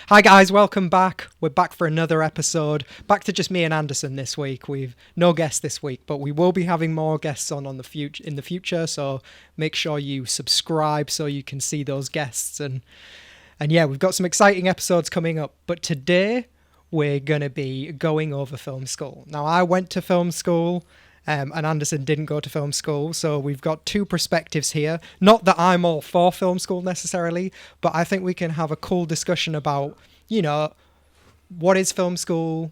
Hi guys, welcome back. We're back for another episode. Back to just me and Anderson this week. We've no guests this week, but we will be having more guests on the future in the future. So make sure you subscribe so you can see those guests. And yeah, we've got some exciting episodes coming up. But today we're gonna be going over film school. Now I went to film school. And Anderson didn't go to film school, so we've got two perspectives here. Not that I'm all for film school necessarily, but I think we can have a cool discussion about, what is film school?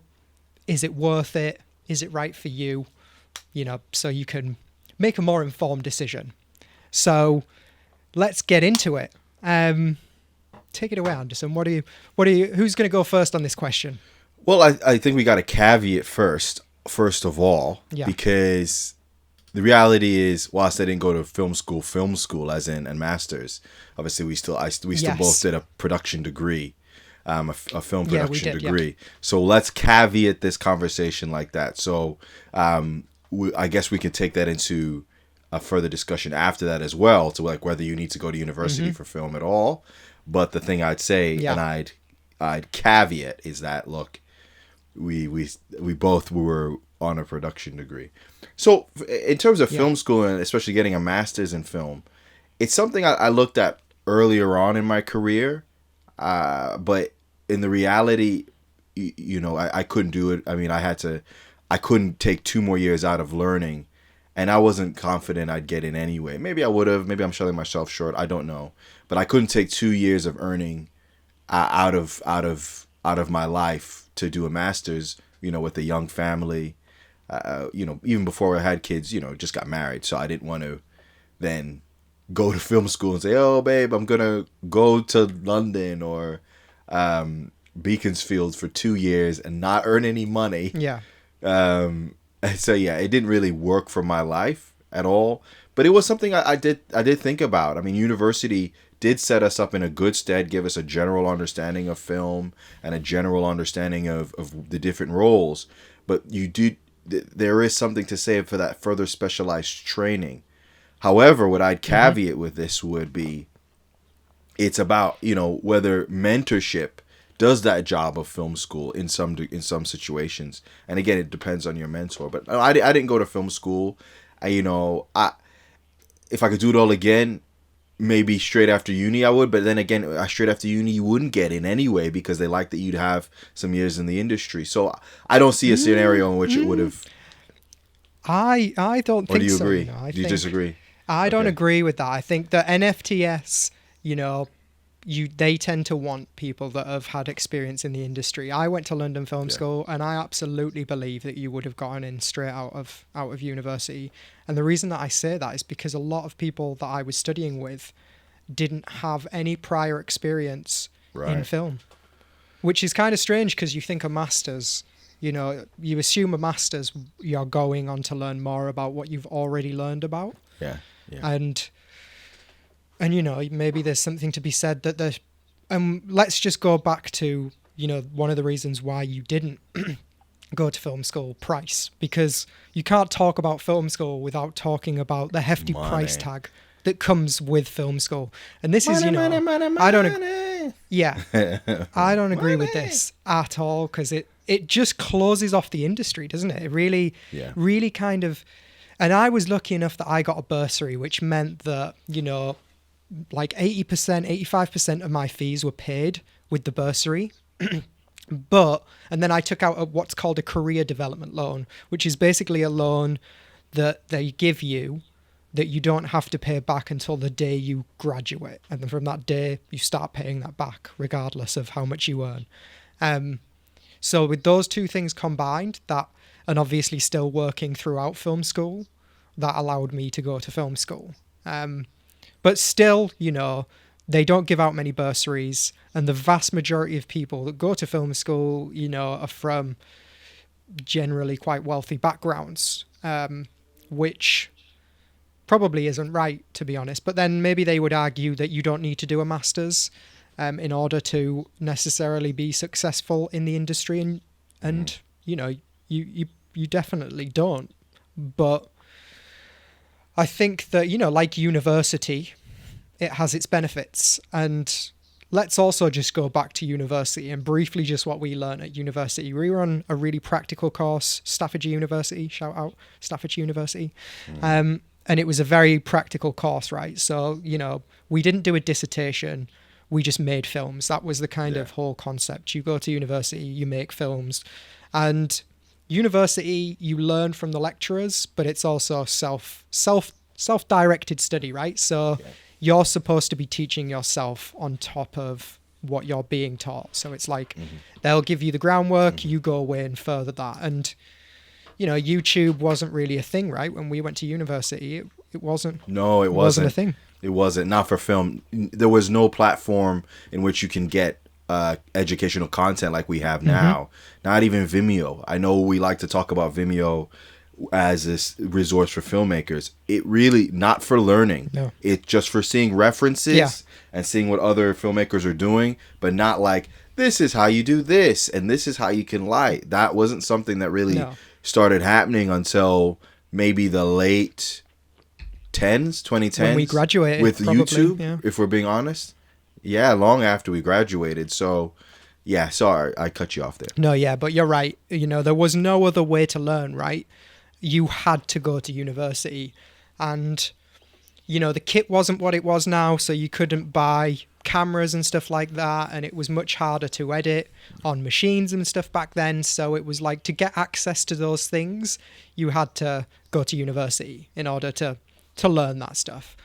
Is it worth it? Is it right for you? So you can make a more informed decision. So let's get into it. Take it away, Anderson. Who's going to go first on this question? Well, I think we got a caveat first of all, because the reality is, whilst I didn't go to film school as in and masters, obviously we still both did a production degree, a film production degree. Yeah. So let's caveat this conversation like that. So I guess we can take that into a further discussion after that as well, to like whether you need to go to university for film at all. But the thing I'd say, and I'd caveat, is that look, we both were on a production degree. So in terms of film school, and especially getting a master's in film, it's something I looked at earlier on in my career, but in the reality, I couldn't do it. I mean, I couldn't take 2 more years out of learning, and I wasn't confident I'd get in anyway. Maybe I would have. Maybe I'm selling myself short. I don't know. But I couldn't take 2 years of earning out of my life to do a master's, with a young family, even before I had kids, just got married. So I didn't want to then go to film school and say, oh, babe, I'm going to go to London or Beaconsfield for 2 years and not earn any money. Yeah. So, it didn't really work for my life at all. But it was something I did think about. I mean, university did set us up in a good stead, give us a general understanding of film and a general understanding of the different roles. But there is something to say for that further specialized training. However, what I'd caveat with this would be, it's about, whether mentorship does that job of film school in some situations. And again, it depends on your mentor. But I didn't go to film school. If I could do it all again, maybe straight after uni I would, but then again, straight after uni you wouldn't get in anyway, because they like that you'd have some years in the industry. So I don't see a scenario in which it would have. I don't think so. Or do you agree? Do you disagree? I don't agree with that. I think that NFTS, they tend to want people that have had experience in the industry. I went to London Film School, and I absolutely believe that you would have gotten in straight out of university. And the reason that I say that is because a lot of people that I was studying with didn't have any prior experience in film, which is kind of strange, because you think a master's, you assume a master's, you're going on to learn more about what you've already learned about. Yeah. And maybe there's something to be said that let's just go back to, one of the reasons why you didn't go to film school, price. Because you can't talk about film school without talking about the hefty price tag that comes with film school. And this is, I don't agree with this at all, because it just closes off the industry, doesn't it? It really, really kind of. And I was lucky enough that I got a bursary, which meant that, like 80%, 85% of my fees were paid with the bursary. And then I took out what's called a career development loan, which is basically a loan that they give you that you don't have to pay back until the day you graduate. And then from that day, you start paying that back, regardless of how much you earn. So with those two things combined, and obviously still working throughout film school, that allowed me to go to film school. But still, they don't give out many bursaries, and the vast majority of people that go to film school, are from generally quite wealthy backgrounds, which probably isn't right, to be honest. But then maybe they would argue that you don't need to do a master's in order to necessarily be successful in the industry, and you definitely don't. But I think that, like university, it has its benefits. And let's also just go back to university and briefly just what we learned at university. We were on a really practical course, Staffordshire University, shout out Staffordshire University. And it was a very practical course, right? So, you know, we didn't do a dissertation. We just made films. That was the kind of whole concept. You go to university, you make films. And university, you learn from the lecturers, but it's also self-directed study, right? So you're supposed to be teaching yourself on top of what you're being taught. So it's like they'll give you the groundwork, you go away and further that. And, you know, YouTube wasn't really a thing, right? When we went to university, it wasn't. No, it wasn't a thing. It wasn't. Not for film. There was no platform in which you can get educational content like we have now. Not even Vimeo. I know we like to talk about Vimeo as this resource for filmmakers. It really, not for learning. No. It's just for seeing references and seeing what other filmmakers are doing, but not like, this is how you do this and this is how you can light. That wasn't something that really started happening until maybe the late 2010s. When we graduated. With probably, YouTube, if we're being honest. Yeah, long after we graduated. So, yeah, sorry, I cut you off there. No, yeah, but you're right. You know, there was no other way to learn, right? You had to go to university, and you know the kit wasn't what it was now, so you couldn't buy cameras and stuff like that, and it was much harder to edit on machines and stuff back then. So it was like, to get access to those things, you had to go to university in order to learn that stuff.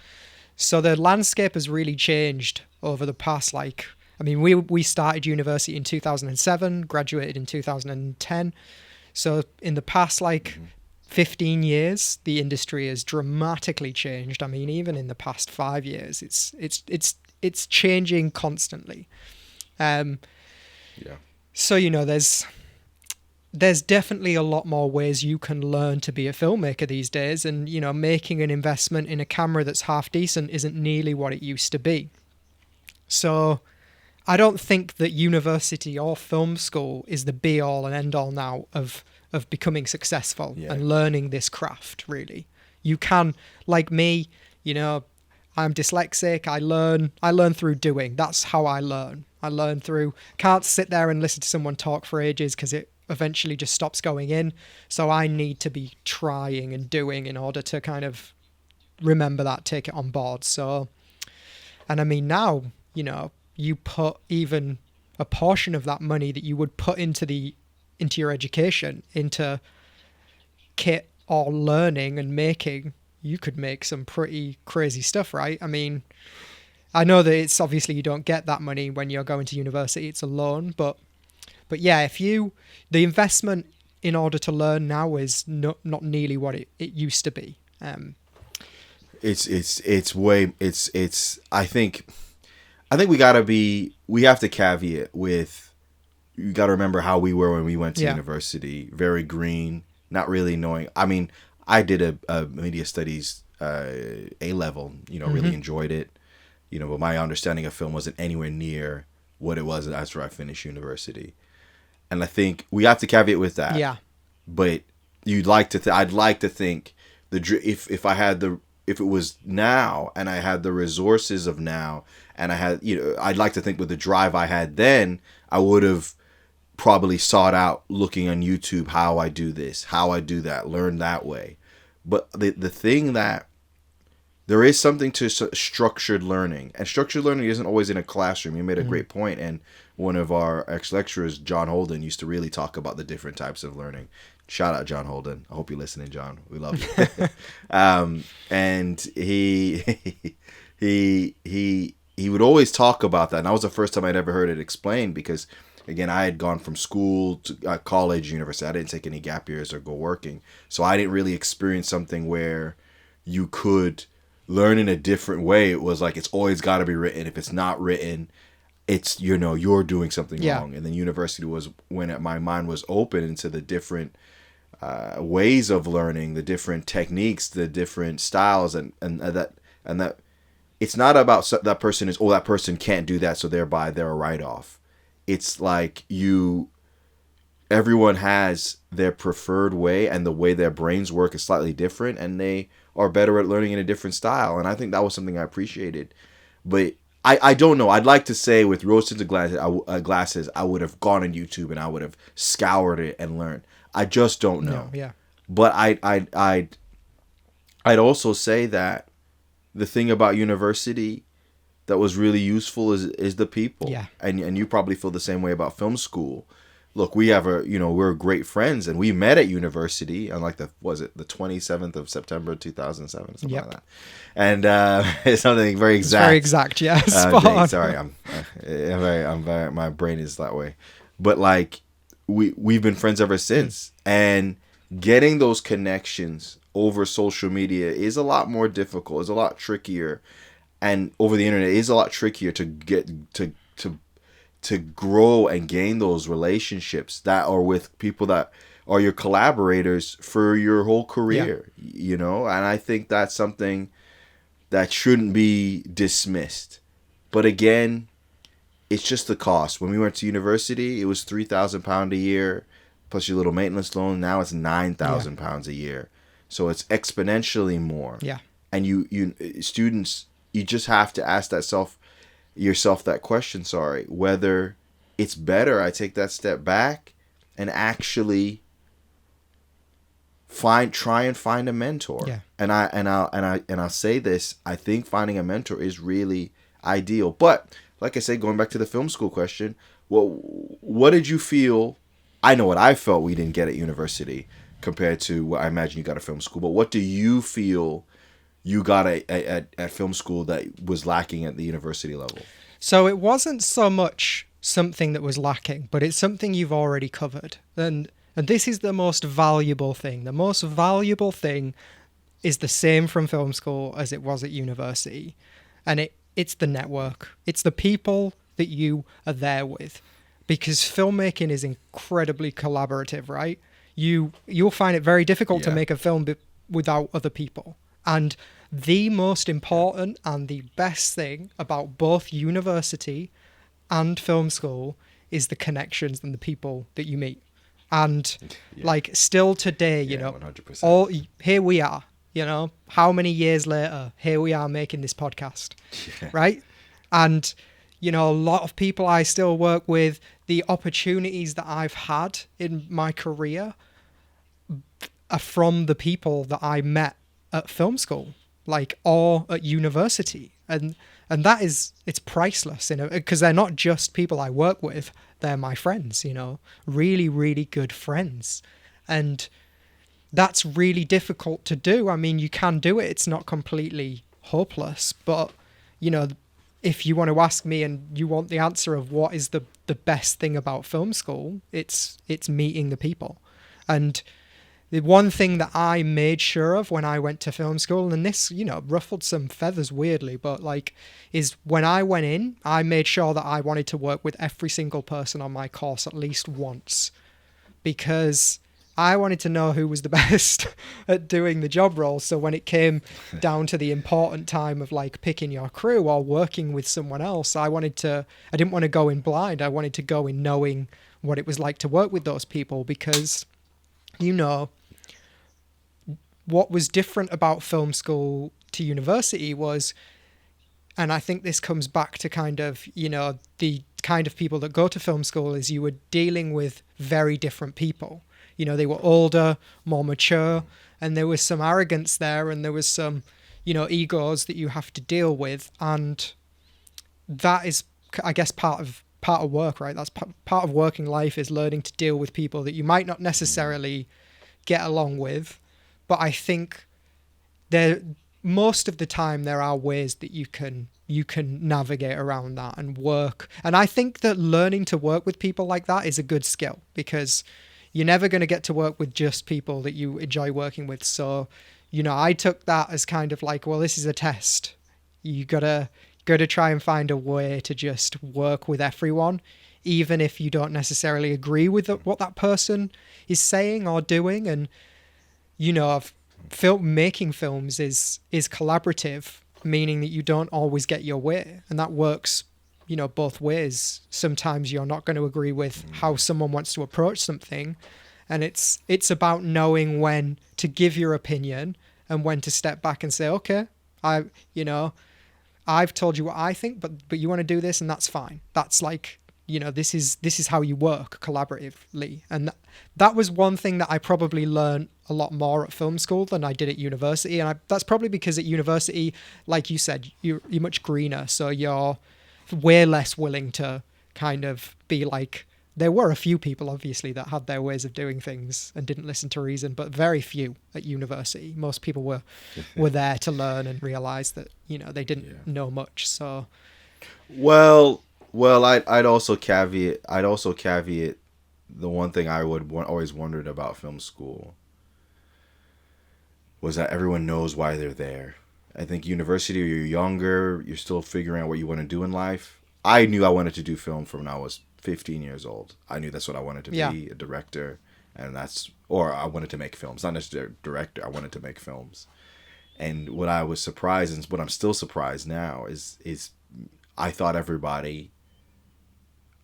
So the landscape has really changed over the past, like, I mean, we started university in 2007, graduated in 2010. So in the past, like, 15 years, the industry has dramatically changed. I mean, even in the past 5 years, it's changing constantly. So, you know, there's definitely a lot more ways you can learn to be a filmmaker these days. And, you know, making an investment in a camera that's half decent isn't nearly what it used to be. So I don't think that university or film school is the be all and end all now of becoming successful and learning this craft, really. You can, like me, you know, I'm dyslexic. I learn through doing. That's how I learn. I learn through, can't sit there and listen to someone talk for ages because it eventually just stops going in. So I need to be trying and doing in order to kind of remember that, take it on board. So, and I mean, now, you know, you put even a portion of that money that you would put into your education, into kit or learning and making, you could make some pretty crazy stuff, right? I mean, I know that it's obviously you don't get that money when you're going to university, it's a loan, but yeah, the investment in order to learn now is not nearly what it used to be. I think we have to caveat with, you got to remember how we were when we went to university. Very green, not really knowing. I mean, I did a media studies A-level, you know, really enjoyed it, you know, but my understanding of film wasn't anywhere near what it was after I finished university. And I think we have to caveat with that. Yeah. But I'd like to think if it was now and I had the resources of now and I had, you know, I'd like to think with the drive I had then, I would have probably sought out looking on YouTube how I do this, how I do that, learn that way. But the thing that there is something to structured learning, and structured learning isn't always in a classroom. You made a great point, and one of our ex-lecturers, John Holden, used to really talk about the different types of learning. Shout out John Holden. I hope you're listening, John. We love you. And he would always talk about that, and that was the first time I'd ever heard it explained, because again, I had gone from school to college, university. I didn't take any gap years or go working. So I didn't really experience something where you could learn in a different way. It was like, it's always got to be written. If it's not written, it's, you know, you're doing something wrong. And then university was when my mind was open into the different ways of learning, the different techniques, the different styles, and that it's not about that person is, that person can't do that, so thereby they're a write-off. It's like everyone has their preferred way, and the way their brains work is slightly different, and they are better at learning in a different style. And I think that was something I appreciated. But I don't know. I'd like to say with rose-tinted glasses, I would have gone on YouTube and I would have scoured it and learned. I just don't know. No, yeah. But I'd also say that the thing about university that was really useful is the people. Yeah. And you probably feel the same way about film school. Look, we're great friends, and we met at university on like the 27th of September 2007, something like that. And it's something very exact. It's very exact, yeah. Spot on. Sorry, I'm very my brain is that way. But like we've been friends ever since, and getting those connections over social media is a lot more difficult. It's a lot trickier, and over the internet is a lot trickier to get to grow and gain those relationships that are with people that are your collaborators for your whole career, you know? And I think that's something that shouldn't be dismissed. But again, it's just the cost. When we went to university, it was £3,000 a year plus your little maintenance loan. Now it's £9,000 a year. So it's exponentially more. Yeah. And you students, you just have to ask yourself that question, whether it's better I take that step back and actually try and find a mentor. Yeah. And I'll say this, I think finding a mentor is really ideal. But like I said, going back to the film school question, well, what did you feel? I know what I felt we didn't get at university compared to what I imagine you got at film school, but what do you feel you got at film school that was lacking at the university level? So it wasn't so much something that was lacking, but it's something you've already covered. And this is the most valuable thing. The most valuable thing is the same from film school as it was at university. And it's the network. It's the people that you are there with. Because filmmaking is incredibly collaborative, right? You'll find it very difficult to make a film without other people. And the most important and the best thing about both university and film school is the connections and the people that you meet. And like still today, you know, 100%. Here we are, you know, how many years later, here we are making this podcast, right? And, you know, a lot of people I still work with, the opportunities that I've had in my career are from the people that I met at film school, like, or at university. And that it's priceless, you know, because they're not just people I work with, they're my friends, you know, really, really good friends. And that's really difficult to do. I mean, you can do it. It's not completely hopeless, but, you know, if you want to ask me and you want the answer of what is the best thing about film school, it's meeting the people. And the one thing that I made sure of when I went to film school, and this, you know, ruffled some feathers weirdly, but like, is when I went in, I made sure that I wanted to work with every single person on my course at least once, because I wanted to know who was the best at doing the job role. So when it came down to the important time of like picking your crew or working with someone else, I didn't want to go in blind. I wanted to go in knowing what it was like to work with those people, because, you know, what was different about film school to university was, and I think this comes back to kind of, you know, the kind of people that go to film school, is you were dealing with very different people. You know, they were older, more mature, and there was some arrogance there, and there was some, you know, egos that you have to deal with. And that is, I guess, part of work, right? That's part of working life, is learning to deal with people that you might not necessarily get along with. But I think most of the time there are ways that you can navigate around that and work. And I think that learning to work with people like that is a good skill, because you're never going to get to work with just people that you enjoy working with. So, you know, I took that as kind of like, well, this is a test. You gotta try and find a way to just work with everyone, even if you don't necessarily agree with what that person is saying or doing. And, you know, making films is collaborative, meaning that you don't always get your way, and that works, you know, both ways. Sometimes you're not going to agree with how someone wants to approach something, and it's about knowing when to give your opinion and when to step back and say, okay, I've told you what I think, but you want to do this, and that's fine. That's like, this is how you work collaboratively. And that was one thing that I probably learned a lot more at film school than I did at university. And that's probably because at university, like you said, you're much greener, so you're way less willing to kind of be like. There were a few people, obviously, that had their ways of doing things and didn't listen to reason, but very few at university. Most people were there to learn and realize that, they didn't know much. So, well, I'd also caveat the one thing I would always wondered about film school was that everyone knows why they're there. I think university, you're younger, you're still figuring out what you want to do in life. I knew I wanted to do film from when I was 15 years old. I knew that's what I wanted to be, a director, or I wanted to make films, not necessarily a director. I wanted to make films. And what I was surprised, and what I'm still surprised now, is I thought everybody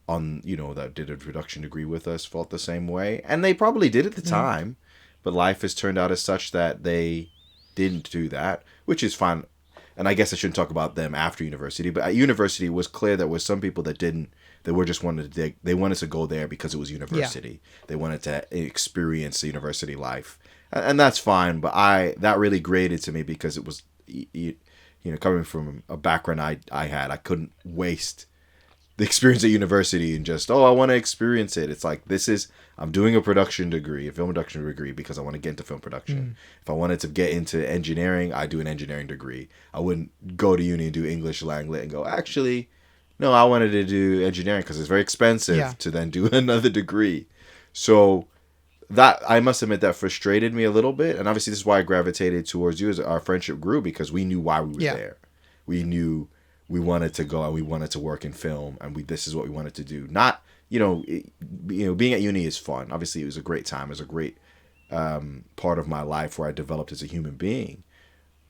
that did a production degree with us felt the same way, and they probably did at the time, but life has turned out as such that they didn't do that, which is fine. And I guess I shouldn't talk about them after university, but at university it was clear there was some people that didn't. They were just wanted to go there because it was university. Yeah. They wanted to experience the university life, and that's fine. But that really grated to me because it was, coming from a background I had, I couldn't waste the experience at university and just I want to experience it. It's like I'm doing a film production degree because I want to get into film production. If I wanted to get into engineering, I do an engineering degree. I wouldn't go to uni and do English Langlet and go actually. No, I wanted to do engineering because it's very expensive to then do another degree. So that, I must admit, that frustrated me a little bit. And obviously this is why I gravitated towards you as our friendship grew, because we knew why we were there. We knew we wanted to go and we wanted to work in film, and this is what we wanted to do. Not, being at uni is fun. Obviously it was a great time. It was a great part of my life where I developed as a human being.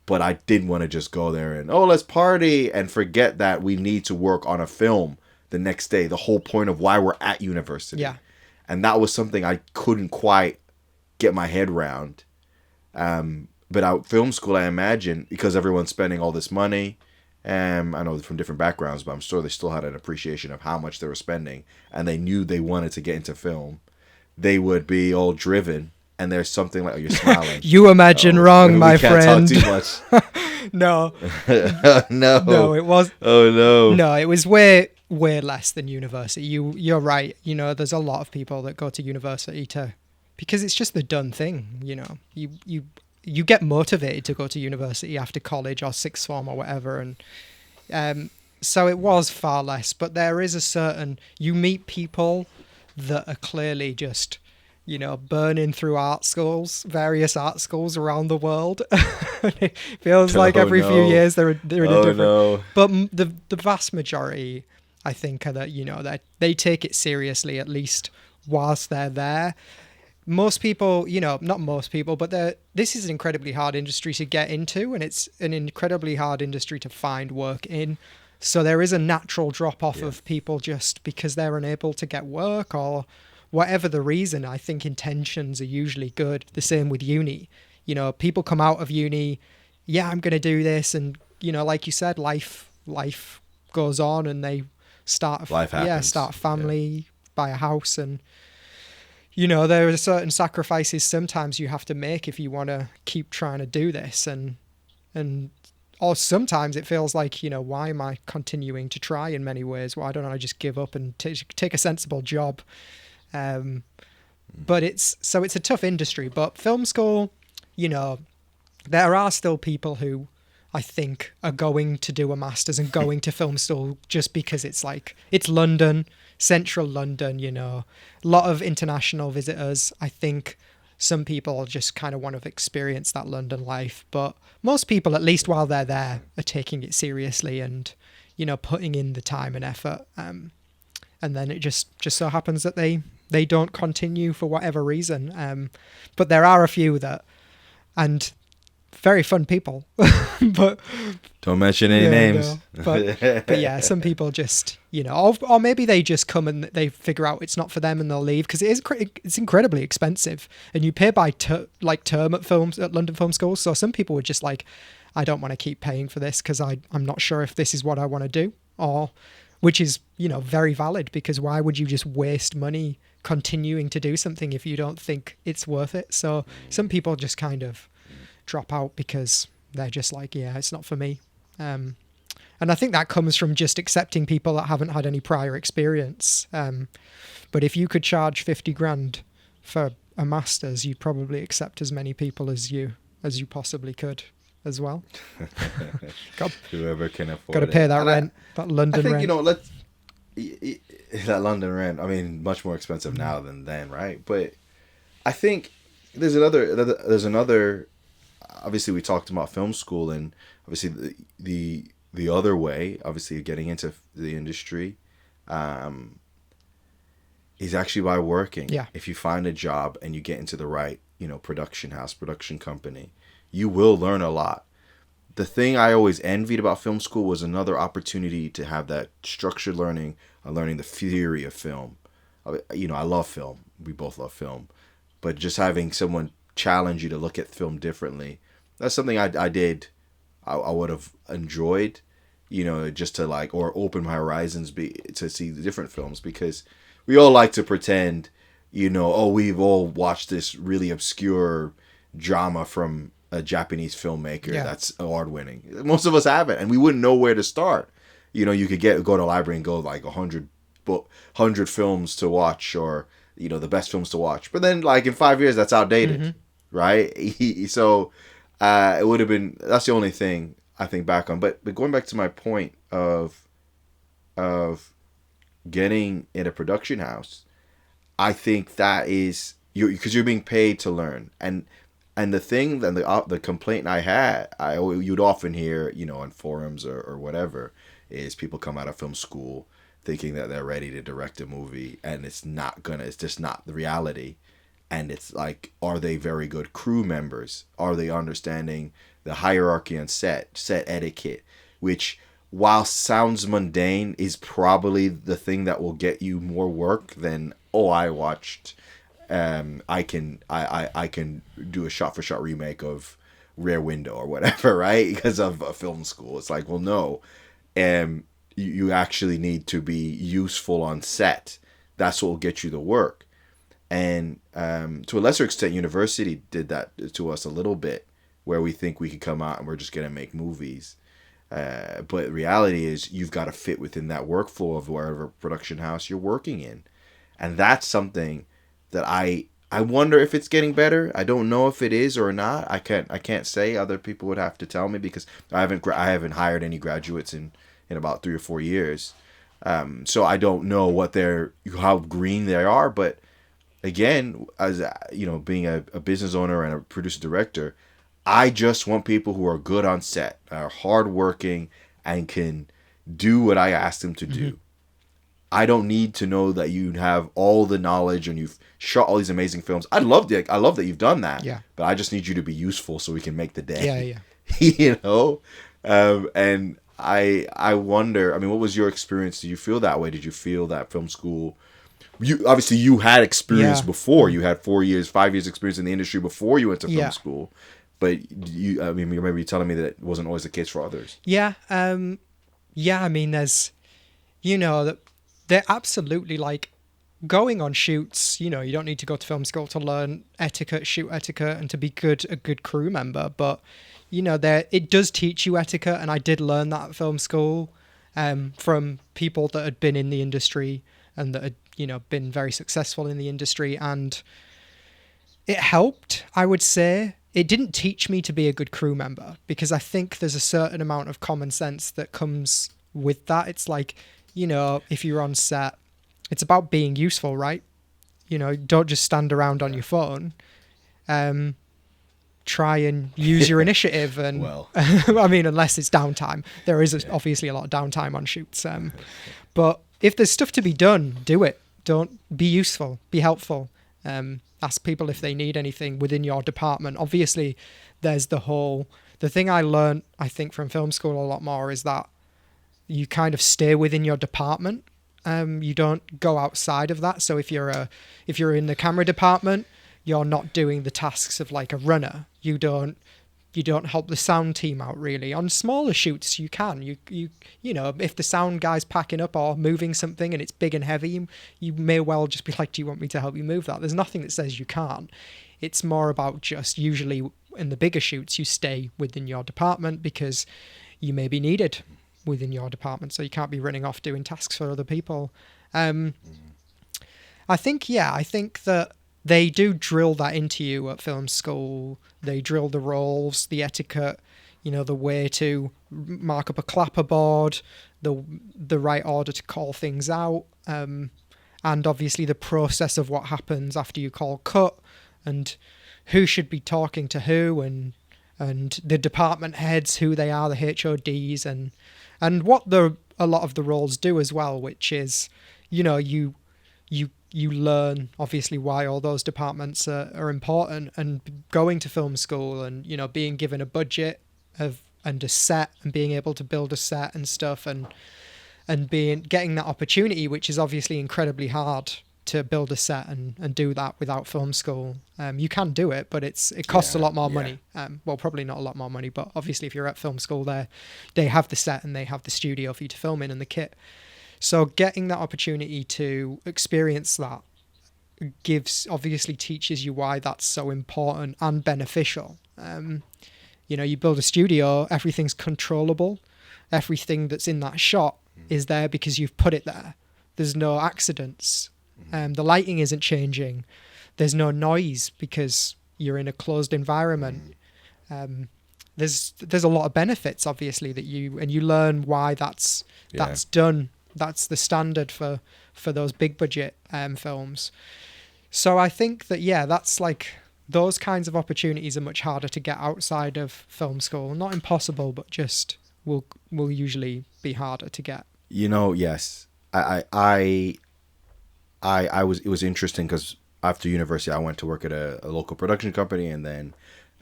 But I didn't want to just go there and, let's party and forget that we need to work on a film the next day. The whole point of why we're at university. Yeah. And that was something I couldn't quite get my head around. But at film school, I imagine, because everyone's spending all this money, I know from different backgrounds, but I'm sure they still had an appreciation of how much they were spending. And they knew they wanted to get into film. They would be all driven. And there's something like, you're smiling. You imagine wrong, my friend. We can't talk too much. No. No. No, it was. Oh, no. No, it was way less than university. You're right. There's a lot of people that go to university because it's just the done thing. You get motivated to go to university after college or sixth form or whatever. And so it was far less. But there is you meet people that are clearly just, burning through various art schools around the world. It feels like every few years they're in a different. No. But the vast majority, I think, are that that they take it seriously, at least whilst they're there. Most people, not most people, but this is an incredibly hard industry to get into, and it's an incredibly hard industry to find work in. So there is a natural drop off of people just because they're unable to get work or whatever the reason. I think intentions are usually good. The same with uni. People come out of uni, I'm going to do this. And, like you said, life goes on and they start a family, buy a house. And, there are certain sacrifices sometimes you have to make if you want to keep trying to do this. Or sometimes it feels like, why am I continuing to try in many ways? Why don't I just give up and take a sensible job? But it's a tough industry. But film school, there are still people who I think are going to do a master's and going to film school just because it's London, central London, a lot of international visitors. I think some people just kind of want to experience that London life, but most people, at least while they're there, are taking it seriously and, putting in the time and effort. And then it just so happens that they don't continue for whatever reason. But there are a few and very fun people, but don't mention any names. No. But yeah, some people just, or maybe they just come and they figure out it's not for them and they'll leave because it's incredibly expensive and you pay by term at London Film School. So some people were just like, I don't want to keep paying for this because I'm not sure if this is what I want to do, or which is, you know, very valid, because why would you just waste money continuing to do something if you don't think it's worth it? So some people just kind of drop out because they're just like, yeah, it's not for me. And I think that comes from just accepting people that haven't had any prior experience. But if you could charge 50 grand for a master's, you'd probably accept as many people as you possibly could as well. Whoever can afford got to pay that rent, that London rent. I think, that London rent, I mean, much more expensive now than then, right? But I think there's another, obviously we talked about film school, and obviously the other way, obviously getting into the industry, is actually by working. Yeah. If you find a job and you get into the right, production house, production company, you will learn a lot. The thing I always envied about film school was another opportunity to have that structured learning, learning the theory of film. I love film. We both love film. But just having someone challenge you to look at film differently, that's something I did. I would have enjoyed, just to or open my horizons to see the different films, because we all like to pretend, we've all watched this really obscure drama from a Japanese filmmaker that's award winning. Most of us haven't, and we wouldn't know where to start. You could go to a library and go 100 films to watch, or the best films to watch. But then in 5 years, that's outdated, right? So it would have been, that's the only thing I think back on. But going back to my point of getting in a production house, I think that is because you're being paid to learn. And the thing, and the complaint I had, you'd often hear, on forums or whatever, is people come out of film school thinking that they're ready to direct a movie, and it's just not the reality. And it's are they very good crew members? Are they understanding the hierarchy on set etiquette, which, while sounds mundane, is probably the thing that will get you more work than, I watched, I can do a shot for shot remake of Rear Window or whatever, right? Because of a film school. It's well, no, you actually need to be useful on set. That's what will get you the work. And to a lesser extent, university did that to us a little bit, where we think we could come out and we're just gonna make movies. But the reality is, you've got to fit within that workflow of wherever production house you're working in. And that's something that I wonder if it's getting better. I don't know if it is or not. I can't say. Other people would have to tell me, because I haven't hired any graduates in about 3 or 4 years. So I don't know how green they are. But again, as being a business owner and a producer director, I just want people who are good on set, are hardworking, and can do what I ask them to do. I don't need to know that you have all the knowledge and you've shot all these amazing films. I love that you've done that. Yeah. But I just need you to be useful so we can make the day. Yeah. And I wonder, what was your experience? Did you feel that way? Did you feel that film school? You had experience before. You had 5 years experience in the industry before you went to film school. But you remember you telling me that it wasn't always the case for others. Yeah. There's, that they're absolutely going on shoots. You don't need to go to film school to learn etiquette, shoot etiquette, and to be a good crew member. But, it does teach you etiquette. And I did learn that at film school from people that had been in the industry and that had, been very successful in the industry. And it helped, I would say. It didn't teach me to be a good crew member, because I think there's a certain amount of common sense that comes with that. It's if you're on set, it's about being useful, right? Don't just stand around on your phone. Try and use your initiative. And unless it's downtime. There is obviously a lot of downtime on shoots. But if there's stuff to be done, do it. Don't be useful, be helpful. Ask people if they need anything within your department. Obviously, there's the thing I learned, I think, from film school a lot more, is that you kind of stay within your department. You don't go outside of that. So if you're in the camera department, you're not doing the tasks of a runner. You don't You don't help the sound team out really. On smaller shoots, you can. You know, if the sound guy's packing up or moving something and it's big and heavy, you may well just be like, "Do you want me to help you move that?" There's nothing that says you can't. It's more about just usually in the bigger shoots, you stay within your department because you may be needed within your department, so you can't be running off doing tasks for other people. I think that they do drill that into you at film school. They drill the roles, the etiquette, you know, the way to mark up a clapperboard, the right order to call things out, and obviously the process of what happens after you call cut, and who should be talking to who, and the department heads, who they are, the HODs, and what a lot of the roles do as well, which is, you know, you learn obviously why all those departments are important, and going to film school and, you know, being given a budget and a set and being able to build a set and stuff, and getting that opportunity, which is obviously incredibly hard to build a set and do that without film school. You can do it, but it costs a lot more money. Well, probably not a lot more money, but obviously if you're at film school there, they have the set and they have the studio for you to film in and the kit. So getting that opportunity to experience that obviously teaches you why that's so important and beneficial. You know, you build a studio, everything's controllable. Everything that's in that shot is there because you've put it there. There's no accidents. The lighting isn't changing. There's no noise because you're in a closed environment. There's a lot of benefits, obviously, that you learn why that's done. That's the standard for those big budget films. So I think that, that's like, those kinds of opportunities are much harder to get outside of film school. Not impossible, but just will usually be harder to get. You know, yes. It was interesting because after university I went to work at a local production company, and then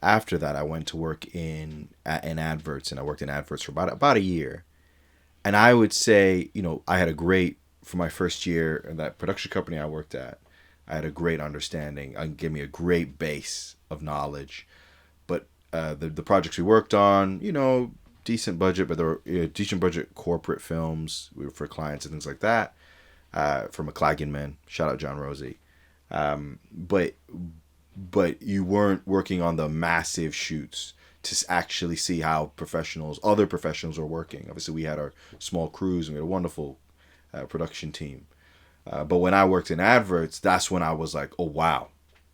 after that I went to work in adverts, and I worked in adverts for about a year. And I would say, you know, I had for my first year in that production company I worked at, I had a great understanding and gave me a great base of knowledge. But the projects we worked on, you know, decent budget, but there were decent budget corporate films for clients and things like that. For McLagan, shout out John Rosie. But you weren't working on the massive shoots to actually see how other professionals are working. Obviously, we had our small crews and we had a wonderful production team. But when I worked in adverts, that's when I was like, oh, wow,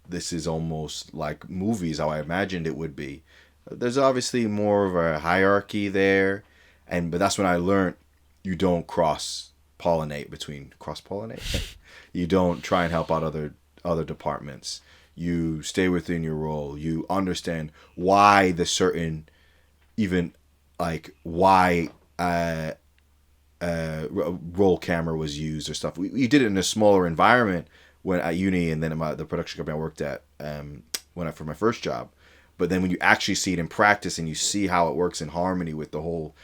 this is almost like movies, how I imagined it would be. There's obviously more of a hierarchy there. But that's when I learned you don't cross-pollinate. You don't try and help out other departments. You stay within your role. You understand why the certain, even like why roll camera was used or stuff. We did it in a smaller environment when at uni, and then in the production company I worked at for my first job. But then when you actually see it in practice and you see how it works in harmony with the whole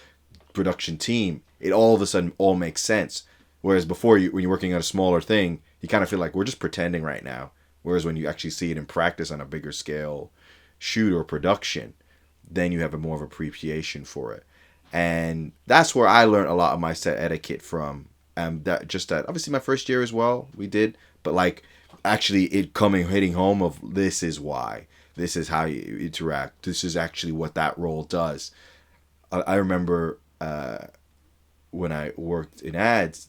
production team, it all of a sudden all makes sense. Whereas before, when you're working on a smaller thing, you kind of feel like we're just pretending right now. Whereas when you actually see it in practice on a bigger scale shoot or production, then you have more of appreciation for it. And that's where I learned a lot of my set etiquette from. That obviously my first year as well, we did. But like actually hitting home of this is why. This is how you interact. This is actually what that role does. I remember when I worked in ads,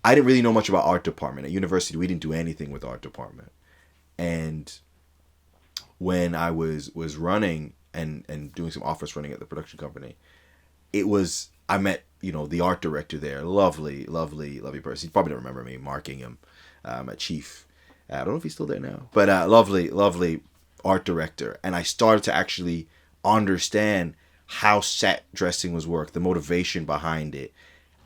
I didn't really know much about art department. At university, we didn't do anything with art department. And when I was running and doing some office running at the production company, I met, you know, the art director there. Lovely, lovely, lovely person. You probably don't remember me, Mark Ingham, at Chief. I don't know if he's still there now. But lovely, lovely art director. And I started to actually understand how set dressing was worked, the motivation behind it.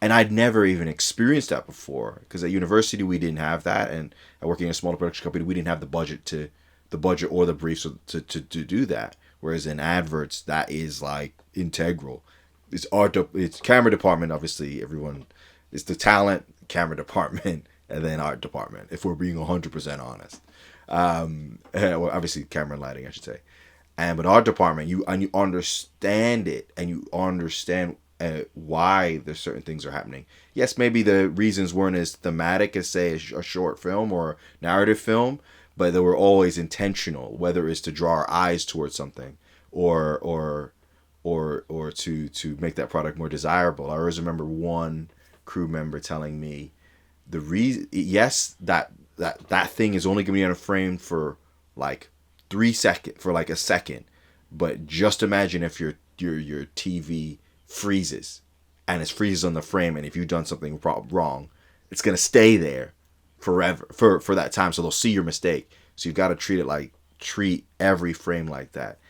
And I'd never even experienced that before, because at university we didn't have that, and working in a smaller production company we didn't have the budget or the briefs to do that. Whereas in adverts, that is like integral. It's camera department, obviously it's the talent, camera department, and then art department, if we're being 100% honest. Well, obviously camera and lighting, I should say. And with our department, you understand it, and you understand why there's certain things are happening. Yes, maybe the reasons weren't as thematic as, say, a short film or narrative film, but they were always intentional, whether it's to draw our eyes towards something or to make that product more desirable. I always remember one crew member telling me the reason, yes, that thing is only going to be on a frame for like 3 seconds, for like a second, but just imagine if your TV freezes, and it freezes on the frame, and if you've done something wrong, it's going to stay there forever for that time, so they'll see your mistake. So you've got to treat every frame like that.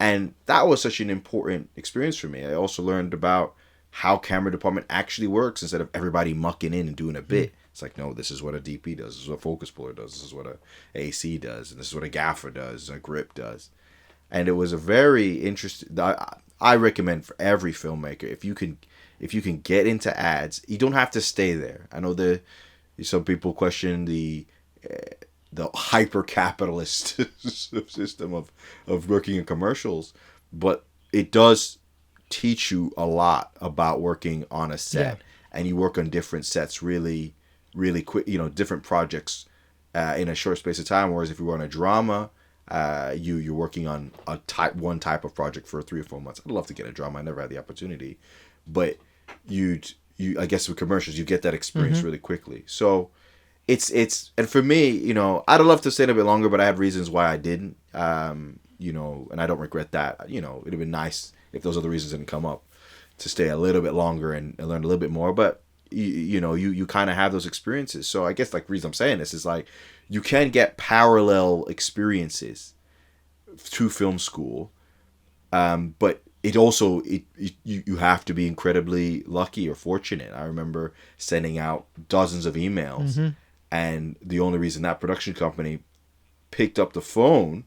And that was such an important experience for me. I also learned about how camera department actually works, instead of everybody mucking in and doing a bit. It's like, no, this is what a DP does, this is what a focus puller does, this is what a AC does, and this is what a gaffer does, and a grip does. And it was a very interesting. I recommend for every filmmaker, if you can get into ads, you don't have to stay there. I know some people question the hyper capitalist system of working in commercials, but it does teach you a lot about working on a set, and you work on different sets really quick, different projects in a short space of time. Whereas if you were on a drama, you're working on one type of project for 3 or 4 months. I'd love to get a drama. I never had the opportunity, but you I guess with commercials you get that experience really quickly. So it's and for me, I'd have loved to stay a bit longer, but I have reasons why I didn't. And I don't regret that. It'd have been nice if those other reasons didn't come up, to stay a little bit longer and learn a little bit more. But you kind of have those experiences. So I guess, like, the reason I'm saying this is, like, you can get parallel experiences to film school, but it also you have to be incredibly lucky or fortunate. I remember sending out dozens of emails, and the only reason that production company picked up the phone,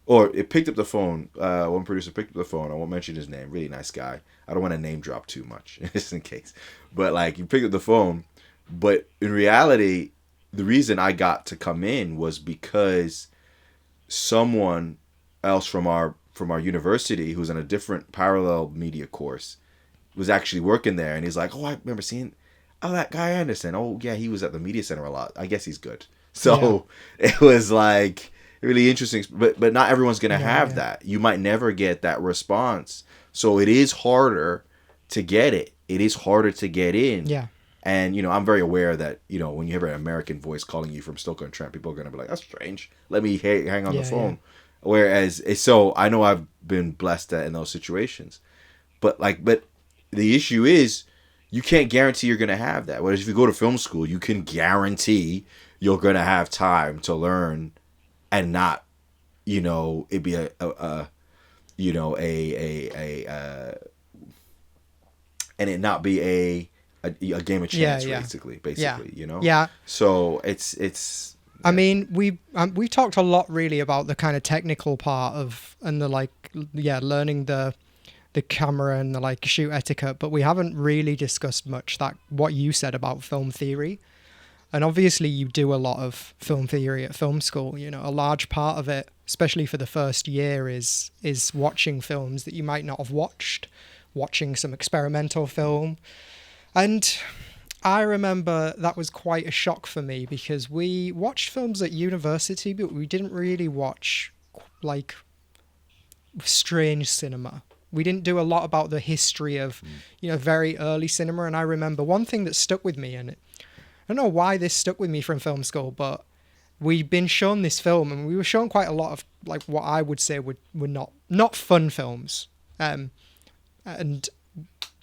one producer picked up the phone. I won't mention his name. Really nice guy. I don't want to name drop too much, just in case. But, like, you picked up the phone, but in reality, the reason I got to come in was because someone else from our university, who's in a different parallel media course, was actually working there, and he's like, "Oh, I remember seeing, that guy Anderson. Oh, yeah, he was at the media center a lot. I guess he's good." So it was like really interesting, but not everyone's gonna have that. You might never get that response, so it is harder to get it. It is harder to get in. Yeah. And, I'm very aware that, when you hear an American voice calling you from Stoke-on-Trent, people are going to be like, that's strange. Let me hang on the phone. Yeah. Whereas, so I know I've been blessed in those situations. But the issue is, you can't guarantee you're going to have that. Whereas if you go to film school, you can guarantee you're going to have time to learn and not, it'd be and it not be a game of chance, basically, Yeah. So it's. I mean, we talked a lot really about the kind of technical part of, and the learning the camera and the shoot etiquette, but we haven't really discussed much what you said about film theory. And obviously you do a lot of film theory at film school. A large part of it, especially for the first year, is watching films that you might not have watched, watching some experimental film. And I remember that was quite a shock for me, because we watched films at university, but we didn't really watch strange cinema. We didn't do a lot about the history of, very early cinema. And I remember one thing that stuck with me, and I don't know why this stuck with me from film school, but we'd been shown this film, and we were shown quite a lot of what I would say were not fun films. And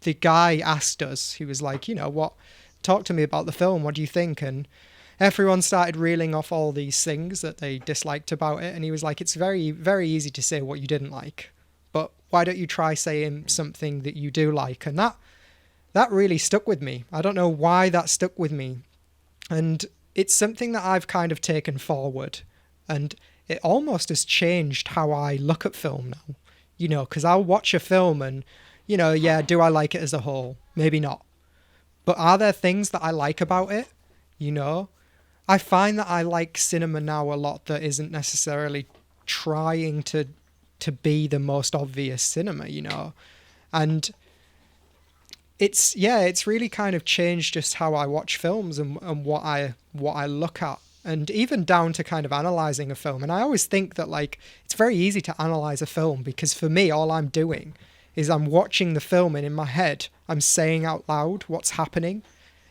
the guy asked us, he was like, talk to me about the film, what do you think? And everyone started reeling off all these things that they disliked about it, and he was like, it's very, very easy to say what you didn't like, but why don't you try saying something that you do like? And that really stuck with me. I don't know why that stuck with me, and it's something that I've kind of taken forward, and it almost has changed how I look at film now, because I'll watch a film and do I like it as a whole? Maybe not. But are there things that I like about it? I find that I like cinema now a lot that isn't necessarily trying to to be the most obvious cinema, you know. And it's really kind of changed just how I watch films and what I look at, and even down to kind of analyzing a film. And I always think that, like, it's very easy to analyze a film, because for me, all I'm doing is I'm watching the film, and in my head I'm saying out loud what's happening.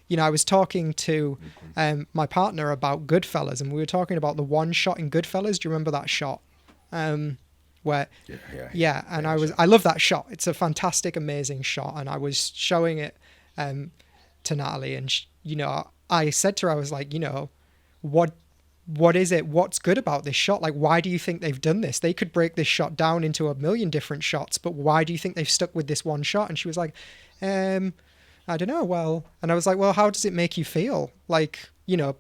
You know, I was talking to my partner about Goodfellas, and we were talking about the one shot in Goodfellas. Do you remember that shot? Where I love that shot. It's a fantastic, amazing shot, and I was showing it to Natalie, and you know, I said to her, I was like, you know, what is it? What's good about this shot? Like, why do you think they've done this? They could break this shot down into a million different shots, but why do you think they've stuck with this one shot? And she was like, I don't know. Well, and I was like, well, how does it make you feel? Like, you know,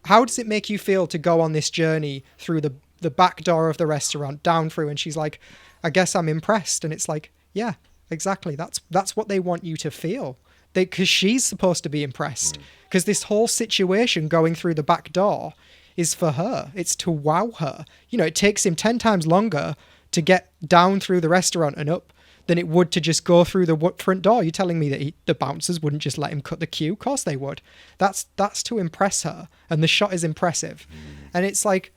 how does it make you feel to go on this journey through the back door of the restaurant, down through? And she's like, I guess I'm impressed. And it's like, yeah, exactly. That's what they want you to feel. Because she's supposed to be impressed. Because this whole situation going through the back door is for her. It's to wow her. You know, it takes him 10 times longer to get down through the restaurant and up than it would to just go through the front door. You're telling me that the bouncers wouldn't just let him cut the queue? Of course they would. That's to impress her. And the shot is impressive. And it's like,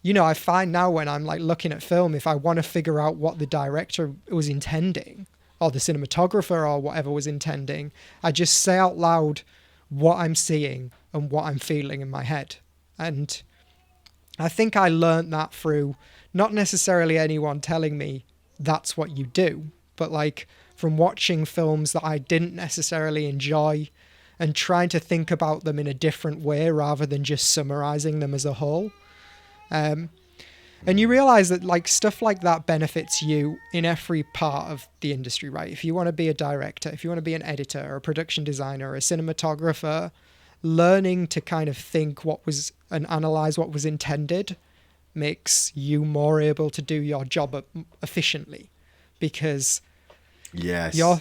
you know, I find now when I'm like looking at film, if I want to figure out what the director was intending, or the cinematographer or whatever was intending, I just say out loud what I'm seeing and what I'm feeling in my head. And I think I learned that through not necessarily anyone telling me that's what you do, but like from watching films that I didn't necessarily enjoy and trying to think about them in a different way rather than just summarizing them as a whole. And you realize that like stuff like that benefits you in every part of the industry, right? If you want to be a director, if you want to be an editor or a production designer or a cinematographer, learning to kind of think what was and analyze what was intended makes you more able to do your job efficiently, because you're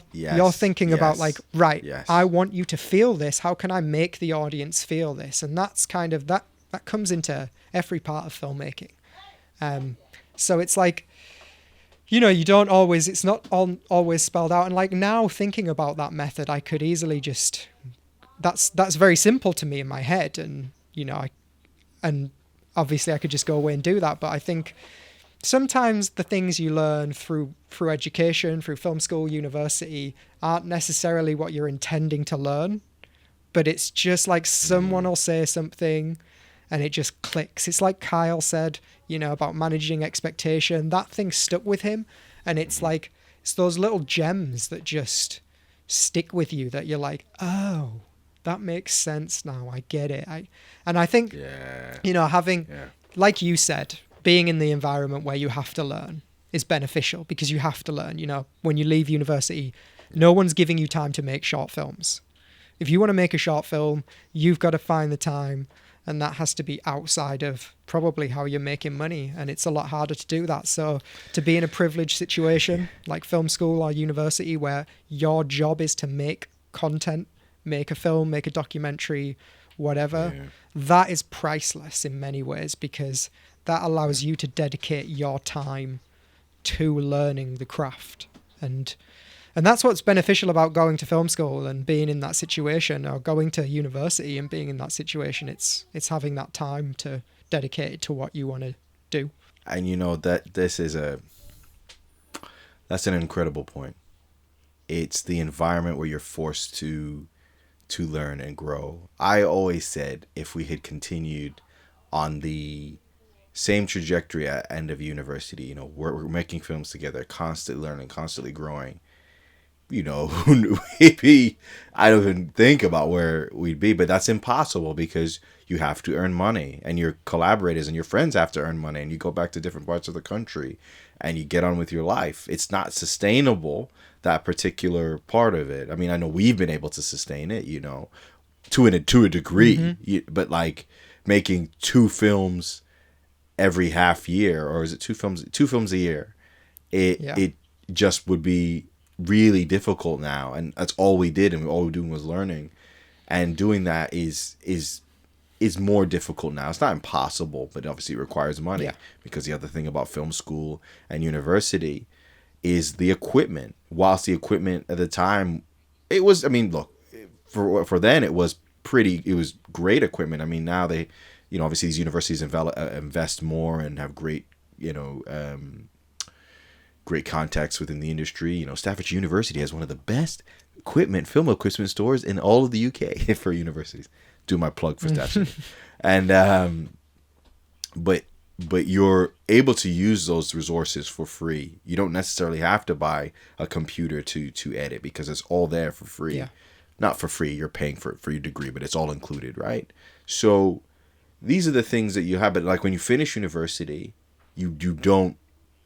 thinking about like, right, I want you to feel this. How can I make the audience feel this? And that's kind of that comes into every part of filmmaking. So it's like, you know, you don't always, it's not always spelled out. And like now thinking about that method, I could easily just, that's very simple to me in my head. And, you know, and obviously I could just go away and do that. But I think sometimes the things you learn through education, through film school, university, aren't necessarily what you're intending to learn, but it's just like someone will say something and it just clicks. It's like Kyle said, you know, about managing expectation. That thing stuck with him. And it's like, it's those little gems that just stick with you that you're like, oh, that makes sense now. I get it. And I think, you know, having, like you said, being in the environment where you have to learn is beneficial, because you have to learn. You know, when you leave university, no one's giving you time to make short films. If you want to make a short film, you've got to find the time. And that has to be outside of probably how you're making money. And it's a lot harder to do that. So to be in a privileged situation like film school or university where your job is to make content, make a film, make a documentary, whatever, that is priceless in many ways, because that allows you to dedicate your time to learning the craft. And that's what's beneficial about going to film school and being in that situation, or going to university and being in that situation. It's having that time to dedicate to what you want to do. And you know that that's an incredible point. It's the environment where you're forced to learn and grow. I always said if we had continued on the same trajectory at end of university, you know, we're making films together, constantly learning, constantly growing, you know, maybe I don't even think about where we'd be, but that's impossible because you have to earn money, and your collaborators and your friends have to earn money, and you go back to different parts of the country and you get on with your life. It's not sustainable, that particular part of it. I mean, I know we've been able to sustain it, you know, to a degree, but like making 2 films every half year, or is it 2 films a year? It just would be really difficult now, and that's all we did, and all we were doing was learning. And doing that is is more difficult now. It's not impossible, but obviously it requires money. Yeah. Because the other thing about film school and university is the equipment. Whilst the equipment at the time, it was, I mean, look, for then it was great equipment. I mean, now they, obviously these universities invest more and have great, great contacts within the industry. Staffordshire University has one of the best film equipment stores in all of the UK for universities. Do my plug for Staffordshire. And but you're able to use those resources for free. You don't necessarily have to buy a computer to edit, because it's all there for free. Yeah. Not for free, you're paying for your degree, but it's all included, right? So these are the things that you have. But like when you finish university, you don't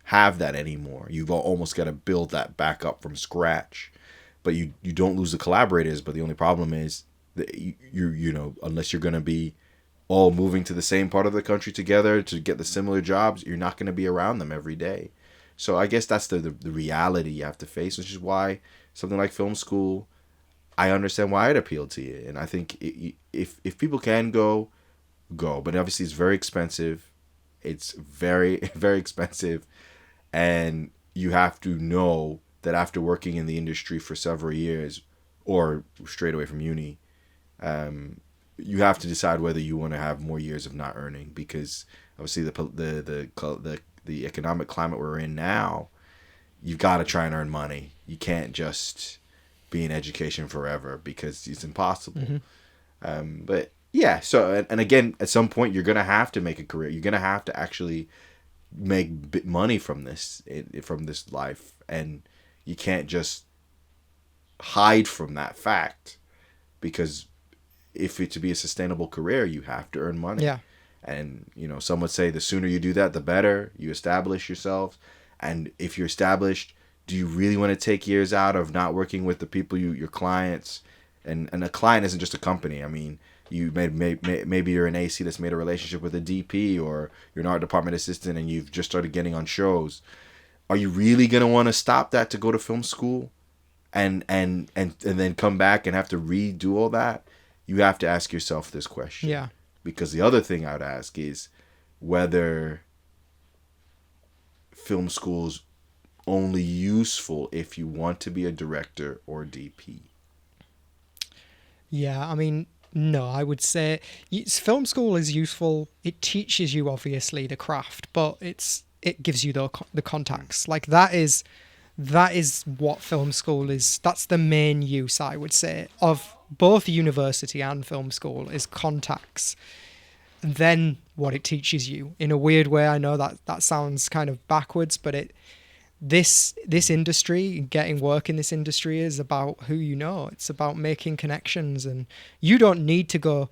have that anymore. You've almost got to build that back up from scratch. But you don't lose the collaborators. But the only problem is that unless you're going to be all moving to the same part of the country together to get the similar jobs, you're not going to be around them every day. So I guess that's the reality you have to face, which is why something like film school, I understand why it appealed to you. And I think if people can go. But obviously it's very expensive. It's very, very expensive. And you have to know that after working in the industry for several years or straight away from uni, you have to decide whether you want to have more years of not earning, because obviously the economic climate we're in now, you've got to try and earn money. You can't just be in education forever, because it's impossible. Mm-hmm. But yeah, so and again, at some point you're gonna have to make a career. You're gonna have to actually make money from this life, and you can't just hide from that fact, because if it to be a sustainable career, you have to earn money. Yeah. And some would say the sooner you do that, the better. You establish yourself, and if you're established, do you really want to take years out of not working with the people your clients? And a client isn't just a company. I mean, you maybe you're an AC that's made a relationship with a DP, or you're an art department assistant and you've just started getting on shows. Are you really gonna want to stop that to go to film school, and then come back and have to redo all that? You have to ask yourself this question. Yeah. Because the other thing I would ask is whether film school's only useful if you want to be a director or DP. Yeah, I mean, no, I would say film school is useful. It teaches you, obviously, the craft, but it gives you the contacts. Like that is what film school is. That's the main use, I would say, of both university and film school, is contacts. And then what it teaches you, in a weird way, I know that sounds kind of backwards, but this industry, getting work in this industry, is about who you know. It's about making connections, and you don't need to go,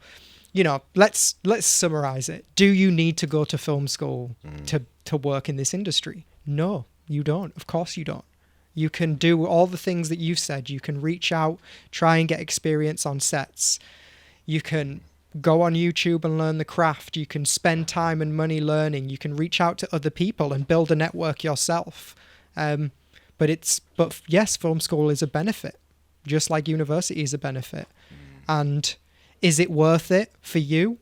let's summarize it. Do you need to go to film school to work in this industry? No, you don't. Of course you don't. You can do all the things that you've said. You can reach out, try and get experience on sets. You can go on YouTube and learn the craft. You can spend time and money learning. You can reach out to other people and build a network yourself. But yes, film school is a benefit, just like university is a benefit. And is it worth it for you?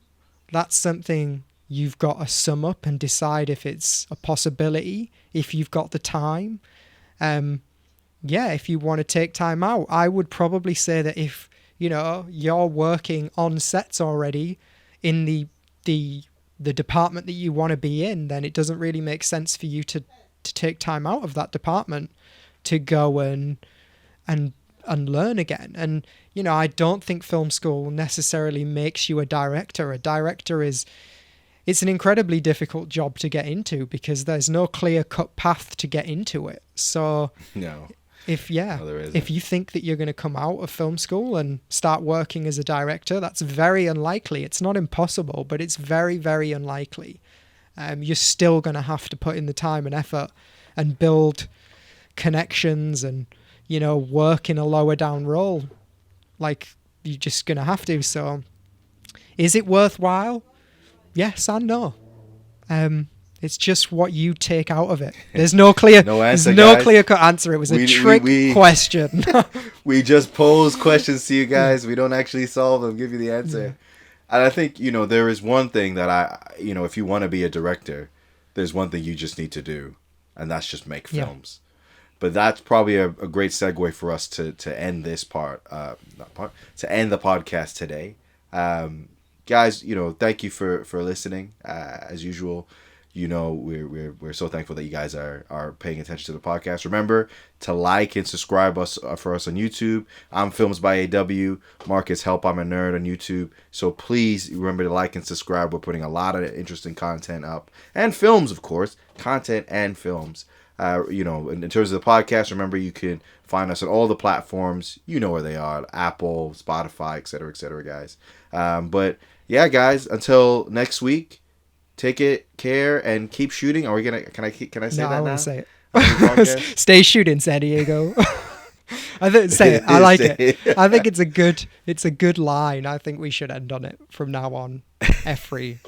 That's something you've got to sum up and decide if it's a possibility, if you've got the time. If you want to take time out, I would probably say that if, you're working on sets already in the department that you want to be in, then it doesn't really make sense for you to take time out of that department to go and learn again. And, I don't think film school necessarily makes you a director. A director it's an incredibly difficult job to get into, because there's no clear-cut path to get into it. So no. If you think that you're going to come out of film school and start working as a director, that's very unlikely. It's not impossible, but it's very, very unlikely. You're still going to have to put in the time and effort and build connections and, work in a lower down role. Like, you're just going to have to. So is it worthwhile? Yes and no. It's just what you take out of it. There's no clear clear-cut answer. It was a trick question. We just pose questions to you guys. We don't actually solve them, give you the answer. I think, there is one thing that if you want to be a director, there's one thing you just need to do, and that's just make films. But that's probably a great segue for us to end this to end the podcast today. Guys, thank you for listening. As usual, we're so thankful that you guys are paying attention to the podcast. Remember to like and subscribe for us on YouTube. I'm Films by AW. Marcus Help I'm a Nerd on YouTube. So please remember to like and subscribe. We're putting a lot of interesting content up, and films, of course, content and films. In terms of the podcast, remember you can find us on all the platforms. You know where they are: Apple, Spotify, etc., guys. But yeah, guys, until next week, take care and keep shooting. Are we gonna? Can I say that now? I want to say it. Stay shooting, San Diego. Say it. I like it. I think it's a good line. I think we should end on it from now on. Every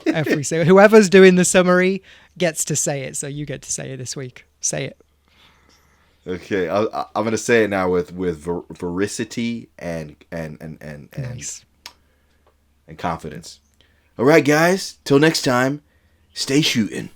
so whoever's doing the summary gets to say it. So you get to say it this week. Say it. Okay, I'm gonna say it now with veracity and nice. And confidence. All right, guys. Till next time, stay shooting.